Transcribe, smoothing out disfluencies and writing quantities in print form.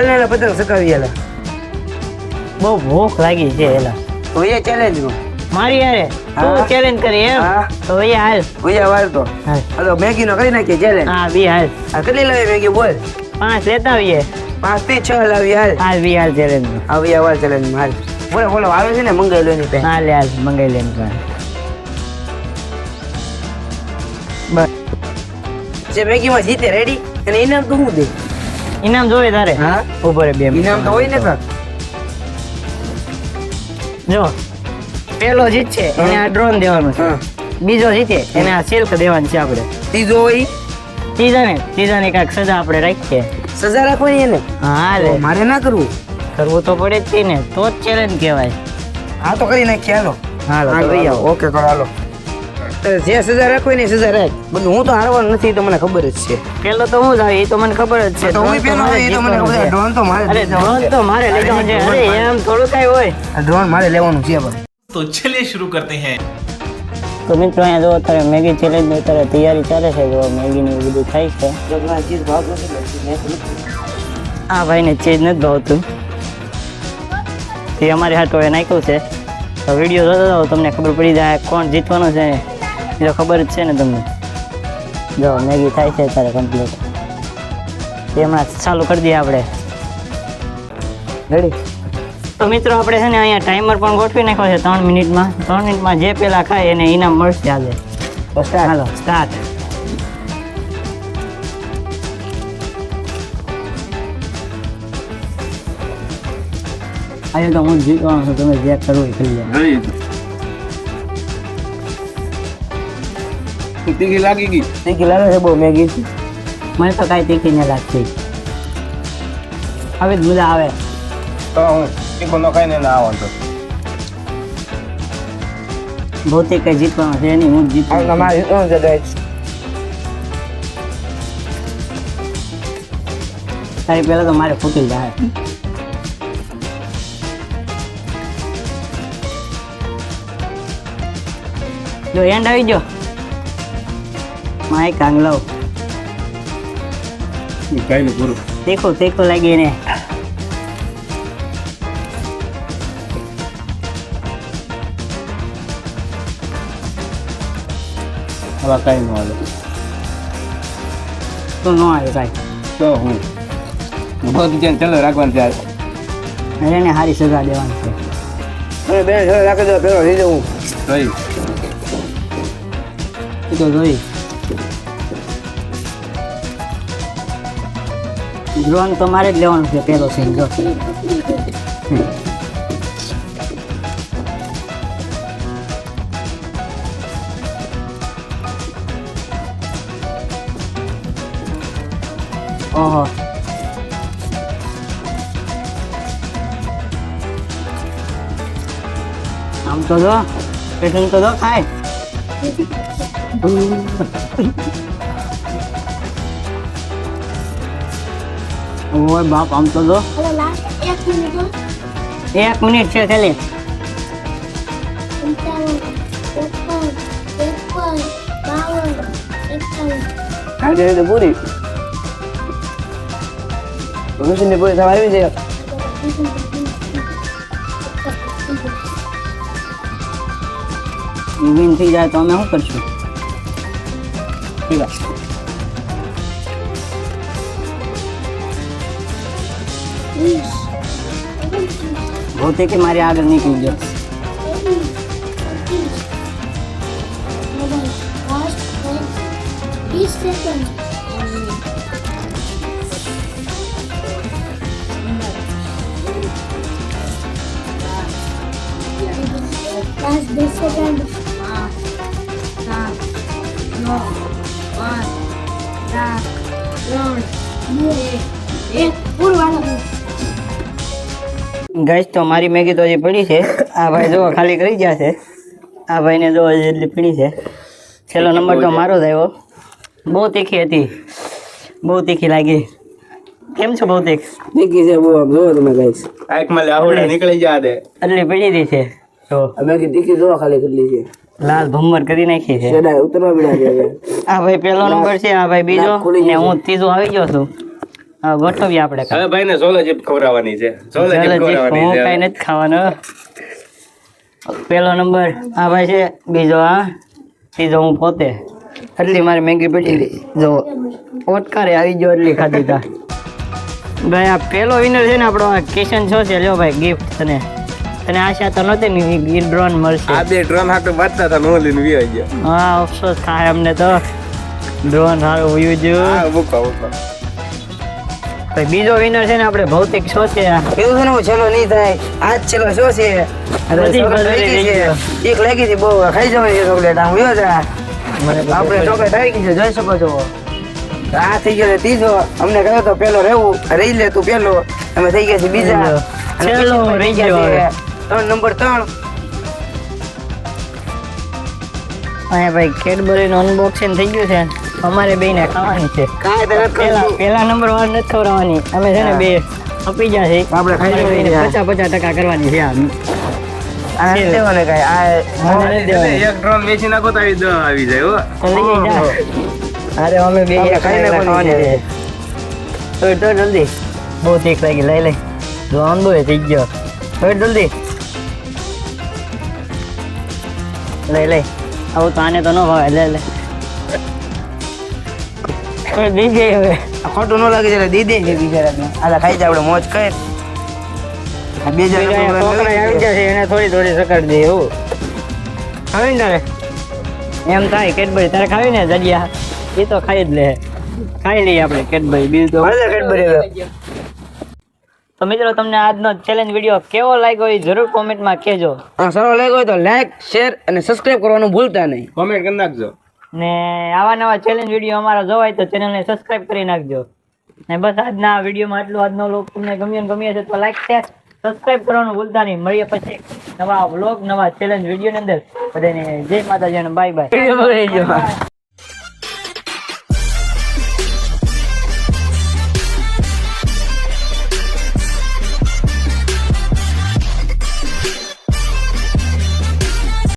ને પતંગ સકાવી એલા બહુ ભૂખ લાગી છે એલા. તો એ ચેલેન્જ નું મારી યારે તું હા. ચેલેન્જ કરી એમ હા. તો ભૈયા હાલ ભૈયા વાર તો હાલ. હાલો મેગી નો કરી નાખીએ ચેલેન્જ. હા બી હાલ આ કેટલી લાવી મેગી બોલ? 5 લેતા આવીએ. 5 થી 6 લાવી હાલ. હાલ બી હાલ ચેલેન્જ આ ભૈયા વાર ચેલેન્જ હાલ. બોલો બોલો આવે છે ને મંગાઈ લો એની પાસે. હાલ હાલ મંગાઈ લે એમ બસ જે મેગી માં જીતે રેડી અને ઇનામ તો હું દે? ઇનામ જોવે તારે હા ઉભો રે 2 ઇનામ તો હોય ને કાક. જો પેલો જીતશે એને આ ડ્રોન દેવાનું છે. હા બીજો જીતે એને આ સિલ્ક દેવાની છે આપણે. ત્રીજો હોય ત્રીજાને કાંઈક સજા આપણે રાખીએ. સજા રાખવાની એને. હા તો લે મારે ના કરવું. કરવું તો પડે જ છે ને તો જ ચેલેન્જ કહેવાય. હા તો કરી નાખીએ હાલો. હાલો તો હાલો ભાઈ હાલો. ઓકે કરો હાલો. જે સજા રાખવી ને એ સજા રાખ. બધું હું તો હારવાનું નથી તો મને ખબર જ છે. પેલો તો હું જ આવી એ તો મને ખબર જ છે. તો હું પેલો હોય એ તો મને ખબર છે. ડ્રોન તો મારે અરે જ લેવાનું ડ્રોન તો મારે લઈ જવાનું છે. અરે એમ થોડું કાંઈ હોય. છે. ડ્રોન મારે લેવાનું છે ભાઈ. तो चलिए शुरू करते हैं। તો મિત્રો અહીંયા જો અત્યારે મેગી ચેલેન્જ ની અત્યારે તૈયારી ચાલે છે. જો મેગી ને એવું બધું થાય છે. આ ભાઈને ચીજ નથી ભાવતું તે અમારે હાથ એ નાખ્યું છે. તો વિડીયો જોતા જાઓ તમને ખબર પડી જાય કોણ જીતવાનું છે એ તો ખબર જ છે ને તમને. જો મેગી થાય છે અત્યારે કમ્પ્લીટ. તે હમણાં ચાલુ કરી દઈએ આપણે. રેડી? તો મિત્રો આપણે છે ને અહીંયા ટાઈમર પણ ગોઠવી નાખ્યો છે 3 મિનિટમાં. 3 મિનિટમાં જે પેલા ખાય એને ઇનામ મળશે આજે. તો start. હાલો સ્ટાર્ટ. આજે તો હું જ જીતવાનો છું. તમે જે કરવું એ કરી લો. તીખી લાગી ગઈ. તીખી લાગે છે બહુ મેગી. મને તો કાંઈ તીખી ન લાગતી. હવે જ મજા આવે. તો હું તીખું ન ખાઈને ના આવવાનું. ભૌતિક કઈ જીતવાનું છે નહીં. હું જ જીતવાનું. મારે જીતવાનું છે ગાઈસ. તારી પહેલા તો મારે ફૂટી જાય. જો એન્ડ આવી ગયો. માય કાંગલો કઈ નહીં પૂરું. તીખું લાગી એને. હવે કઈ ન આવે. તો ન આવે કાંઈ. તો હું બહુ જેમ ચાલો રાખવાનું છે. અરે એને સારી સજા દેવાની છે. અરે બેન ચાલો રાખી દો પેલો લઈ જવું. જોઈ એ તો જોઈ. ડ્રોન તો મારે જ લેવાનું છે પેલો સીન. જો ઓહો આમ તો જો પેટર્ન તો જો ખાય. ઓય બાપ આમ તો જો 1 મિનિટ છે ખાલી. કાઢી તો પૂરી. મશીનની પૂરી થવા આવી છે. વિન થઈ જાય તો અમે શું કરશું? ઠીક છે કે મારી આગળ નીકળી ગયો. Last 10 seconds. ગાઈસ તો મારી મેગી તો હજી પડી છે. આ ભાઈ જો ખાલી કરી ગયા છે. આ ભાઈને જો હજી એટલી પડી છે. છેલ્લો નંબર તો મારો જ આવ્યો. બહુ તીખી હતી. બહુ તીખી લાગી. કેમ છો ભૌતિક? તીખી છે બહુ. આમ જોવો તમે ગાઈસ. આંખમાં આવડે નીકળી જાય દે. એટલી પડી રહી છે. તો મેગી તીખી જોવા ખાલી કેટલી છે. લાલ ભમર કરી નાખી છે. સેડા ઉતરવા પડ્યા છે. આ ભાઈ પહેલો નંબર છે. આ ભાઈ બીજો ને હું ત્રીજો આવી ગયો છું. હા ગોઠવીએ આપણે કાંઈ. હવે ભાઈને ઝોલો ચીપ ખવડાવવાની છે. ઝોલો ચીપ ચાલો જી, ખવડાવવાની હું છે. કાંઈ નથી ખાવાનો. પહેલો નંબર આ ભાઈ છે, બીજો આ, ત્રીજો હું પોતે. એટલી મારી મેગી પડી રહી જો ઓટકારે આવી ગયો એટલી ખાધી તા. ભાઈ આ પહેલો વિનર છે ને આપણો આ કિશન શો છે. લ્યો ભાઈ ગિફ્ટ તને આશા તો નહોતી ને ઈ ડ્રોન મળશે. આ બે ડ્રોન હાટુ વાતતા હતા, હું લઈને વી ગયો. હા અફસોસ થાય અમને તો, ડ્રોન સારું વયું જો. હા મૂકો. ભાઈ બીજો વિનર છે ને આપણે ભૌતિક શો છે. કીધું છે ને હું છેલ્લો નહીં થાય, આજ છેલ્લો શું છે? બધી ચોકલેટ બધી લાગી છે. ગઈ એક લાગી હતી બહુ, ખાઈ જવાની છે ચોકલેટ. આમ વયો જા. આપણે ચોકલેટ આવી ગઈ છે, જોઈ શકો છો. આ થઈ ગયો છે ત્રીજો. અમને કહ્યું તો પેલો રહેવું, રહી લે તું પેલો. અમે થઈ ગયા છે બીજા. અને છેલ્લો કિશનભાઈ રહી થઈ ગયા ગયો છે નંબર 3. અહીંયા ભાઈ કેડબરી નું અનબોક્સિંગ થઈ ગયું છે. અમારે બેને ખાવાની છે. કાંઈ તરત પેલા નંબર વાર નથી ખવડાવવાની. અમે છે ને બે આપી ગયા છે. આપણે ખાઈ અમારે બેયને લેવાની છે. 50% કરવાની છે. આ નથી દેવાને કાંઈ. આ મને નથી દેવાની. એક ડ્રોન વેચી નાખો તો આવી 10 આવી જાય હો. તો લઈ જા. અરે અમે બે આપણે એક ખાઈ ખાઈને લેવાની ખાવાની છે. તો જલ્દી. બહુ તીખ લાગી. લઈ જો આંબો થઈ ગયો. તો જલ્દી લઈ આવું તો આને તો ન ભાવે. લે કોઈ દીજે હવે. આ ખોટું ન લાગે છે દી દે છે બિચારાને. આ ખાઈ જાય આપણે મોજ કર. આ બે જણ છોકરા આવી જશે એને થોડી સકડ દે એવું ખાવી ને તારે એમ થાય. કેડબરી તારે ખાવી ને જડિયા એ તો ખાઈ જ લે. ખાઈ લઈએ આપણે કેડબરી. બીજું તો તો મિત્રો તમને આજનો ચેલેન્જ વિડીયો કેવો લાગ્યો એ જરૂર કોમેન્ટમાં કહેજો. સારો લાગ્યો હોય તો લાઈક શેર અને સબસ્ક્રાઇબ કરવાનું ભૂલતા નહીં. કોમેન્ટ કરી નાખજો. ને આવા નવા ચેલેન્જ વિડીયો અમારા જોવાય તો ચેનલને સબસ્ક્રાઇબ કરી નાખજો. ને બસ આજના વિડીયોમાં આટલું. આજનો વ્લોગ તમને ગમ્યો છે તો લાઈક શેર સબસ્ક્રાઇબ કરવાનું ભૂલતા નહીં. મળીએ પછી નવા વ્લોગ નવા ચેલેન્જ વિડીયોની અંદર. બધાને જય માતાજી અને બાય બાય.